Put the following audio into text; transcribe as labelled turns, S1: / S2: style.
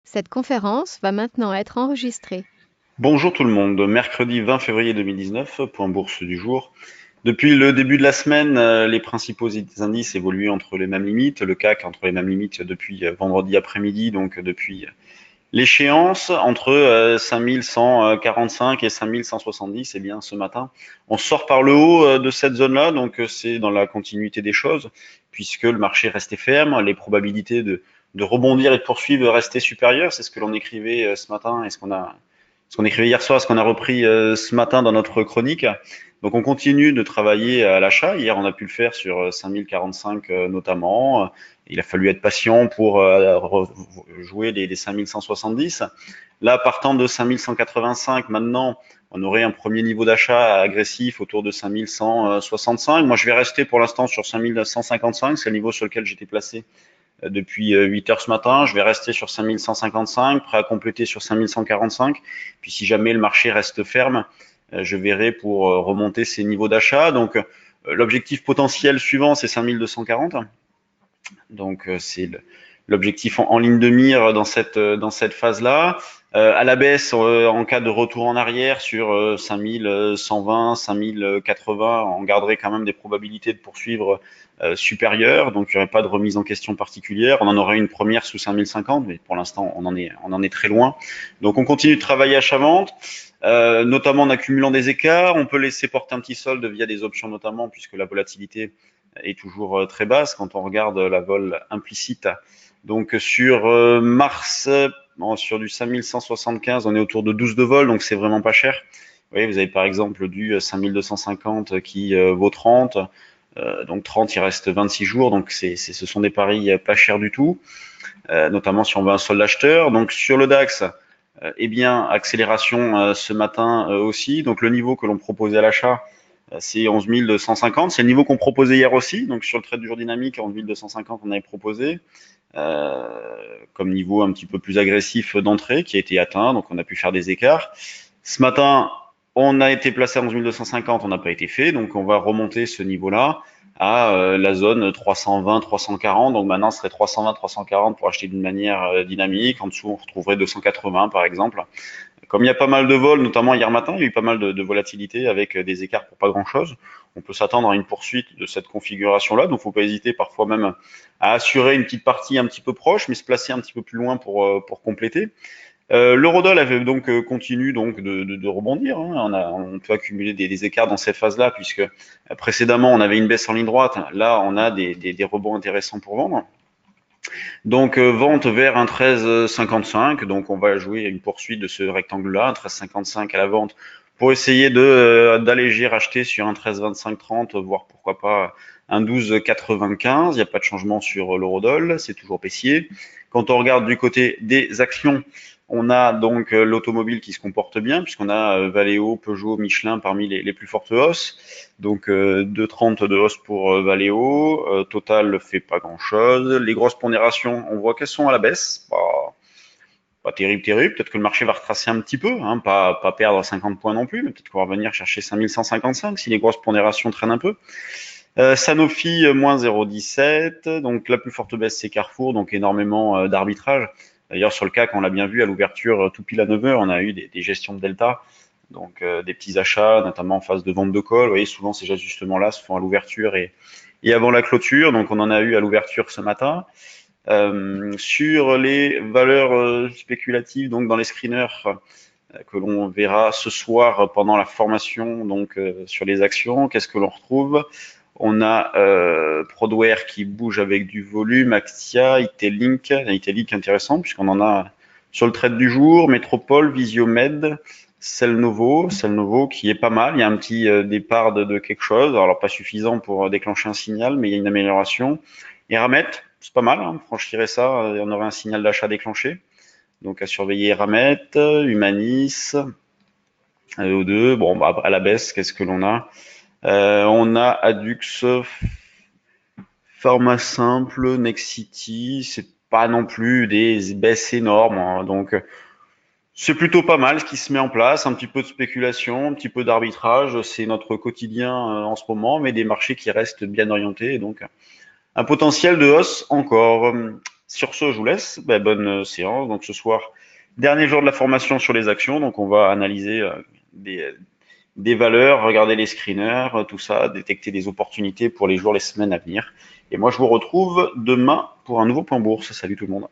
S1: Cette conférence va maintenant être enregistrée.
S2: Bonjour tout le monde, mercredi 20 février 2019, point bourse du jour. Depuis le début de la semaine, les principaux indices évoluent entre les mêmes limites, le CAC entre les mêmes limites depuis vendredi après-midi, donc depuis l'échéance entre 5145 et 5170. Eh bien, ce matin, on sort par le haut de cette zone-là, donc c'est dans la continuité des choses, puisque le marché restait ferme, les probabilités de rebondir et de poursuivre restaient supérieures. C'est ce que l'on écrivait ce matin et ce qu'on écrivait hier soir, ce qu'on a repris ce matin dans notre chronique. Donc on continue de travailler à l'achat. Hier, on a pu le faire sur 5045 notamment. Il a fallu être patient pour jouer les 5170. Là, partant de 5185, maintenant, on aurait un premier niveau d'achat agressif autour de 5165. Moi, je vais rester pour l'instant sur 5155. C'est le niveau sur lequel j'étais placé depuis 8 heures ce matin. Je vais rester sur 5155, prêt à compléter sur 5145. Puis si jamais le marché reste ferme, je verrai pour remonter ces niveaux d'achat. Donc l'objectif potentiel suivant, c'est 5240. Donc c'est l'objectif en ligne de mire dans cette phase-là. À la baisse, en cas de retour en arrière sur 5120, 5080, on garderait quand même des probabilités de poursuivre supérieures. Donc il n'y aurait pas de remise en question particulière. On en aurait une première sous 5050, mais pour l'instant on en est très loin. Donc on continue de travailler achat-vente. Notamment en accumulant des écarts, on peut laisser porter un petit solde via des options notamment, puisque la volatilité est toujours très basse quand on regarde la vol implicite. Donc sur mars, sur du 5175, on est autour de 12 de vol, donc c'est vraiment pas cher. Vous voyez, vous avez par exemple du 5250 qui vaut 30. Donc 30, il reste 26 jours, donc ce sont des paris pas chers du tout, notamment si on veut un solde acheteur. Donc sur le DAX, eh bien, accélération ce matin aussi. Donc le niveau que l'on proposait à l'achat, c'est 11 250. C'est le niveau qu'on proposait hier aussi. Donc sur le trade du jour dynamique, 11 250, on avait proposé comme niveau un petit peu plus agressif d'entrée qui a été atteint. Donc on a pu faire des écarts. Ce matin, on a été placé à 11 250, on n'a pas été fait. Donc on va remonter ce niveau-là à la zone 320, 340. Donc maintenant, ce serait 320, 340 pour acheter d'une manière dynamique. En dessous, on retrouverait 280 par exemple. Comme il y a pas mal de vols, notamment hier matin, il y a eu pas mal de volatilité avec des écarts pour pas grand-chose. On peut s'attendre à une poursuite de cette configuration-là, donc faut pas hésiter parfois même à assurer une petite partie un petit peu proche, mais se placer un petit peu plus loin pour compléter. L'eurodoll avait donc continue donc de rebondir. Hein. On peut accumuler des écarts dans cette phase-là, puisque précédemment on avait une baisse en ligne droite. Là, on a des rebonds intéressants pour vendre. Donc vente vers un 13,55. Donc on va jouer une poursuite de ce rectangle-là, un 13,55 à la vente, pour essayer de d'alléger, racheter sur un 13,25,30, voire pourquoi pas un 12,95. Il n'y a pas de changement sur l'eurodoll, c'est toujours baissier. Quand on regarde du côté des actions, on a donc l'automobile qui se comporte bien, puisqu'on a Valeo, Peugeot, Michelin parmi les plus fortes hausses. Donc 2,30 de hausse pour Valeo. Total ne fait pas grand-chose. Les grosses pondérations, on voit qu'elles sont à la baisse. Pas terrible, terrible. Peut-être que le marché va retracer un petit peu, hein, pas perdre 50 points non plus, mais peut-être qu'on va revenir chercher 5155 si les grosses pondérations traînent un peu. Sanofi, moins 0,17. Donc la plus forte baisse, c'est Carrefour, donc énormément d'arbitrage. D'ailleurs, sur le CAC, on l'a bien vu à l'ouverture, tout pile à 9 heures, on a eu des gestions de delta, donc des petits achats, notamment en phase de vente de call. Vous voyez, souvent ces ajustements-là se font à l'ouverture et avant la clôture, donc on en a eu à l'ouverture ce matin. Sur les valeurs spéculatives, donc dans les screeners que l'on verra ce soir pendant la formation, donc sur les actions, qu'est-ce que l'on retrouve? On a Prodware qui bouge avec du volume, Axia, Itelink intéressant puisqu'on en a sur le trade du jour, Métropole, Visiomed, Celnovo qui est pas mal. Il y a un petit départ de quelque chose, alors pas suffisant pour déclencher un signal, mais il y a une amélioration. Eramet, c'est pas mal, hein, franchirait ça, on aurait un signal d'achat déclenché. Donc à surveiller Eramet, Humanis, EO2, bon bah, à la baisse, qu'est-ce que l'on a? On a Adux, Format simple, Nexity, c'est pas non plus des baisses énormes, hein, donc c'est plutôt pas mal ce qui se met en place, un petit peu de spéculation, un petit peu d'arbitrage, c'est notre quotidien en ce moment, mais des marchés qui restent bien orientés, et donc un potentiel de hausse encore. Sur ce, je vous laisse. Ben, bonne séance. Donc ce soir, dernier jour de la formation sur les actions. Donc on va analyser des, des valeurs, regarder les screeners, tout ça, détecter des opportunités pour les jours, les semaines à venir. Et moi, je vous retrouve demain pour un nouveau point bourse. Salut tout le monde.